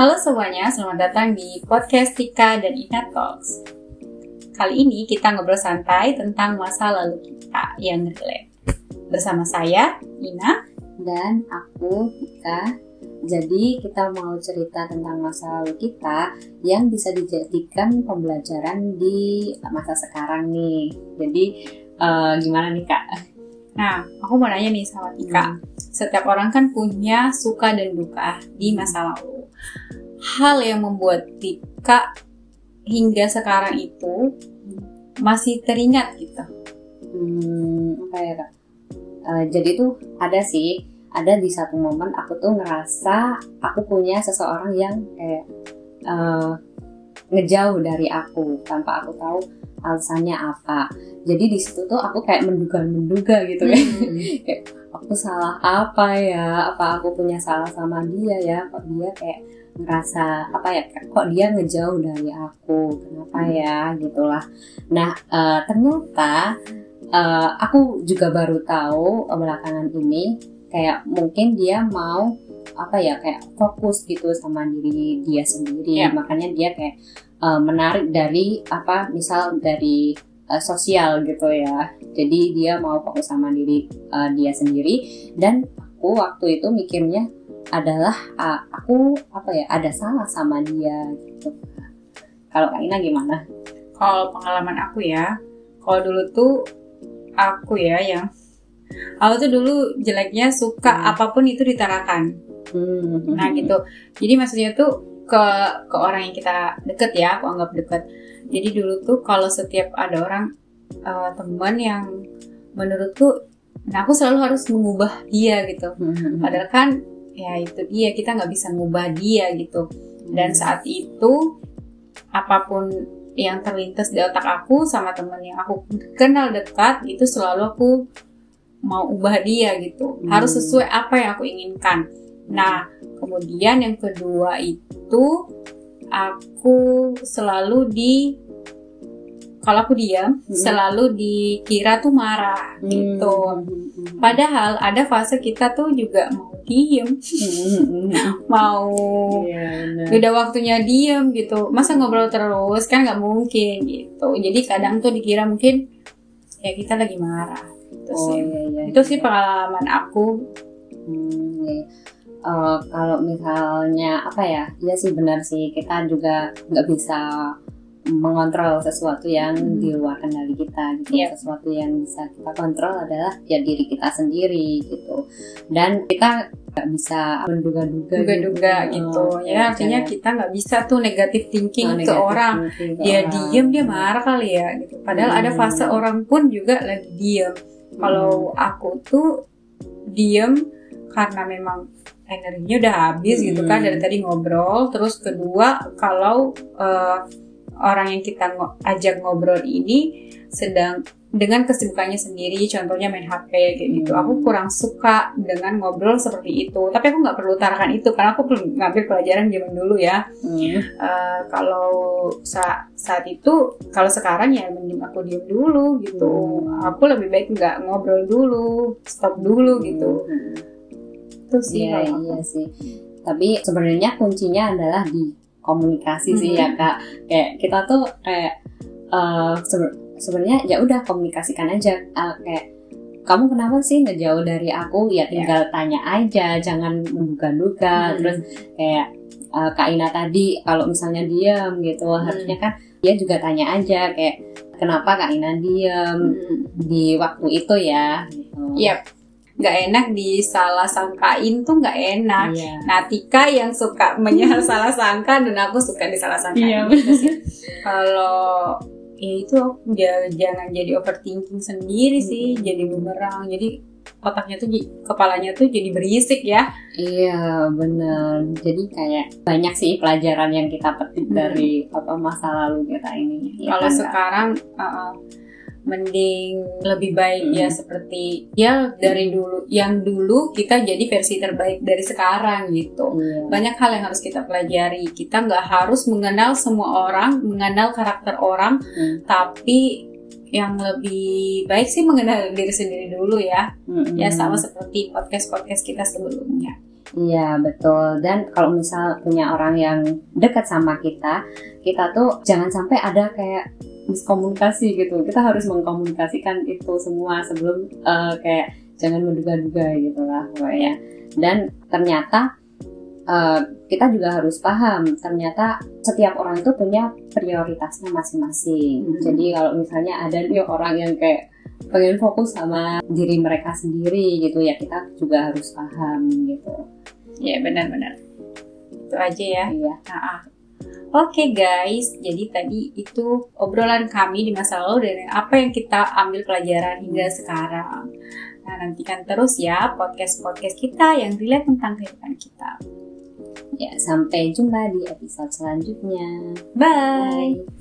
Halo semuanya, selamat datang di podcast Tika dan Ina Talks. Kali ini kita ngobrol santai tentang masa lalu kita yang relate. Bersama saya, Ina, dan aku, Tika. Jadi kita mau cerita tentang masa lalu kita yang bisa dijadikan pembelajaran di masa sekarang nih. Jadi gimana nih Kak? Nah, aku mau nanya nih sama Tika. Setiap orang kan punya suka dan duka di masa lalu. Hal yang membuat Tika hingga sekarang itu masih teringat gitu. Apa ya Kak? Jadi tuh ada di satu momen aku tuh ngerasa aku punya seseorang yang kayak ngejauh dari aku tanpa aku tahu alasannya apa. Jadi di situ tuh aku kayak menduga gitu ya. Kayak aku salah apa ya? Apa aku punya salah sama dia ya? Kok dia kayak ngerasa apa ya? Kok dia ngejauh dari aku? Kenapa ya? Gitulah. Nah ternyata aku juga baru tahu belakangan ini kayak mungkin dia mau kayak fokus gitu sama diri dia sendiri. Makanya dia kayak menarik dari misal dari sosial gitu ya. Jadi dia mau fokus sama diri dia sendiri. Dan aku waktu itu mikirnya adalah aku ada salah sama dia gitu. Kalau Kak Ina gimana? Kalau pengalaman aku ya, kalau dulu tuh aku tuh dulu jeleknya suka apapun itu ditarakan. Nah gitu. Jadi maksudnya tuh ke orang yang kita deket ya, aku anggap deket. Jadi dulu tuh kalau setiap ada orang teman yang menurutku, nah aku selalu harus mengubah dia gitu. Padahal kan ya itu dia, kita nggak bisa mengubah dia gitu. Dan saat itu apapun yang terlintas di otak aku sama teman yang aku kenal dekat itu selalu aku mau ubah dia gitu. Harus sesuai apa yang aku inginkan. Nah kemudian yang kedua itu aku selalu kalau aku diam selalu dikira tuh marah gitu. Padahal ada fase kita tuh juga mau diem, mau udah waktunya diem gitu. Masa ngobrol terus kan nggak mungkin gitu. Jadi kadang tuh dikira mungkin ya kita lagi marah. Gitu sih. Itu sih pengalaman aku. Kalau misalnya ya sih benar sih, kita juga nggak bisa mengontrol sesuatu yang di luar kendali kita gitu. Sesuatu yang bisa kita kontrol adalah ya diri kita sendiri gitu. Dan kita nggak bisa menduga-duga gitu. Ya artinya kita nggak bisa tuh negative thinking ke orang. Dia diem, dia marah kali ya gitu. Padahal ada fase orang pun juga lagi diem. Kalau aku tuh diem karena memang energinya udah habis gitu kan dari tadi ngobrol. Terus kedua, kalau orang yang kita ajak ngobrol ini sedang dengan kesibukannya sendiri, contohnya main HP kayak gitu, aku kurang suka dengan ngobrol seperti itu. Tapi aku nggak perlu utarakan itu karena aku belum ngambil pelajaran zaman dulu ya. Kalau saat itu, kalau sekarang ya mending aku diem dulu gitu. Aku lebih baik nggak ngobrol dulu, stop dulu gitu. Itu sih. Iya sih. Tapi sebenarnya kuncinya adalah di komunikasi sih ya Kak. Kayak kita tuh kayak sebenarnya ya udah komunikasikan aja. Kayak kamu kenapa sih ngejauh dari aku? Ya tinggal tanya aja, jangan menduga-duga. Terus kayak Kak Ina tadi kalau misalnya diam gitu, harusnya kan dia juga tanya aja kayak kenapa Kak Ina diam di waktu itu ya gitu. Nggak enak disalah sangkain tuh nggak enak. Nah Tika yang suka salah sangka dan aku suka disalah sangkain. Kalau ya itu jangan jadi overthinking sendiri sih, jadi bumerang. Jadi otaknya tuh, kepalanya tuh jadi berisik ya. Iya benar. Jadi kayak banyak sih pelajaran yang kita petik dari masa lalu kita ini. Kalau sekarang mending lebih baik ya seperti ya dari dulu, yang dulu kita jadi versi terbaik dari sekarang gitu. Banyak hal yang harus kita pelajari. Kita nggak harus mengenal semua orang, mengenal karakter orang, tapi yang lebih baik sih mengenal diri sendiri dulu ya. Ya sama seperti podcast kita sebelumnya. Iya betul. Dan kalau misal punya orang yang dekat sama kita tuh jangan sampai ada kayak miskomunikasi gitu. Kita harus mengkomunikasikan itu semua sebelum kayak jangan menduga-duga gitu lah pokoknya. Dan ternyata kita juga harus paham ternyata setiap orang itu punya prioritasnya masing-masing. Jadi kalau misalnya ada nih orang yang kayak pengen fokus sama diri mereka sendiri gitu ya, kita juga harus paham gitu. Ya benar-benar itu aja ya. Iya. Oke guys, jadi tadi itu obrolan kami di masa lalu dari apa yang kita ambil pelajaran hingga sekarang. Nah, nantikan terus ya podcast-podcast kita yang relate tentang kehidupan kita. Ya, sampai jumpa di episode selanjutnya. Bye.